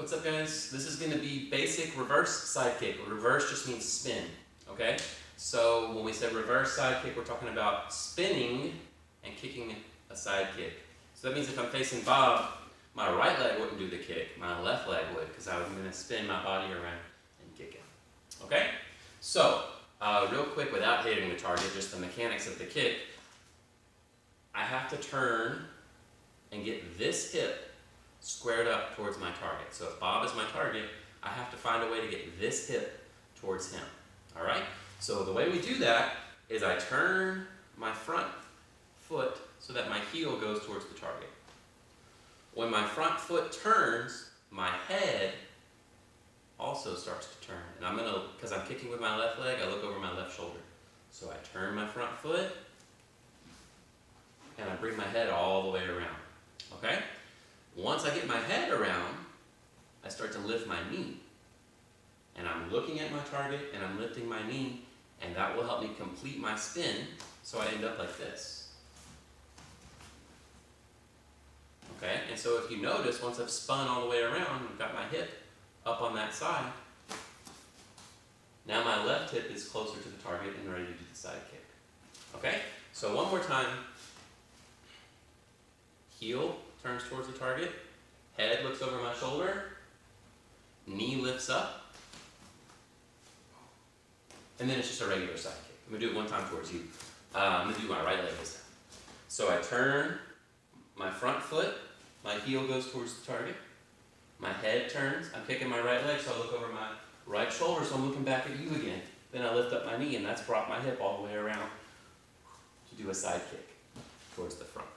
What's up, guys? This is going to be basic reverse side kick. Reverse just means spin, okay? So when we said reverse side kick, we're talking about spinning and kicking a side kick. So that means if I'm facing Bob, my right leg wouldn't do the kick, my left leg would, because I was going to spin my body around and kick it, okay? So, real quick, without hitting the target, just the mechanics of the kick, I have to turn and get this hip squared up towards my target. So if Bob is my target, I have to find a way to get this hip towards him. All right? So the way we do that is I turn my front foot so that my heel goes towards the target. When my front foot turns, my head also starts to turn. And I'm gonna, because I'm kicking with my left leg, I look over my left shoulder. So I turn my front foot and I bring my head all the way around. Okay? Once I get my head around, I start to lift my knee. And I'm looking at my target and I'm lifting my knee, and that will help me complete my spin so I end up like this. Okay? And so if you notice, once I've spun all the way around, I've got my hip up on that side. Now my left hip is closer to the target and ready to do the side kick. Okay? So one more time. Heel turns towards the target, head looks over my shoulder, knee lifts up, and then it's just a regular side kick. I'm going to do it one time towards you. I'm going to do my right leg this time. So I turn my front foot, my heel goes towards the target, my head turns, I'm kicking my right leg, so I look over my right shoulder, so I'm looking back at you again. Then I lift up my knee, and that's brought my hip all the way around to do a side kick towards the front.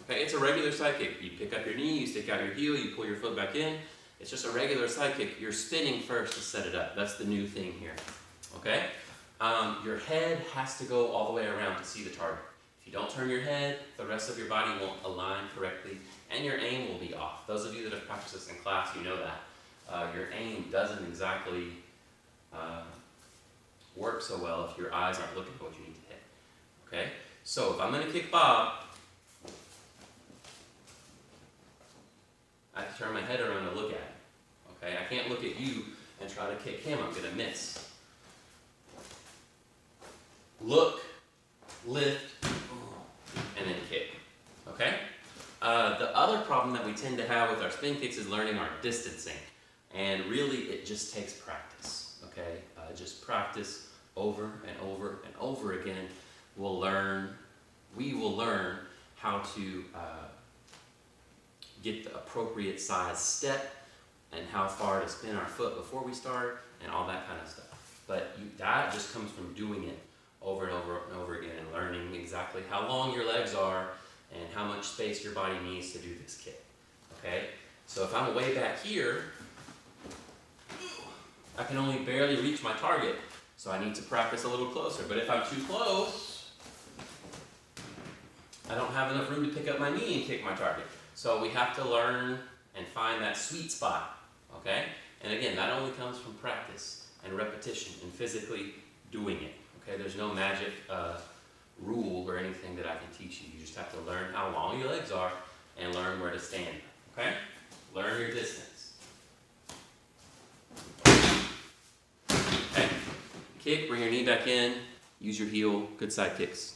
Okay, it's a regular side kick. You pick up your knee, you stick out your heel, you pull your foot back in. It's just a regular side kick. You're spinning first to set it up. That's the new thing here. Okay? Your head has to go all the way around to see the target. If you don't turn your head, the rest of your body won't align correctly, and your aim will be off. Those of you that have practiced this in class, you know that. Your aim doesn't exactly work so well if your eyes aren't looking at what you need to hit. Okay? So if I'm going to kick Bob, I turn my head around and look at him. Okay? I can't look at you and try to kick him. I'm going to miss. Look, lift, and then kick. Okay? The other problem that we tend to have with our spin kicks is learning our distancing. And really, it just takes practice. Okay? Just practice over and over and over again. We will learn how to get the appropriate size step and how far to spin our foot before we start and all that kind of stuff. But that just comes from doing it over and over and over again and learning exactly how long your legs are and how much space your body needs to do this kick. Okay? So if I'm way back here, I can only barely reach my target, so I need to practice a little closer. But if I'm too close, I don't have enough room to pick up my knee and kick my target. So we have to learn and find that sweet spot, okay? And again, that only comes from practice and repetition and physically doing it, okay? There's no magic rule or anything that I can teach you. You just have to learn how long your legs are and learn where to stand, okay? Learn your distance. Okay? Kick, bring your knee back in, use your heel, good side kicks.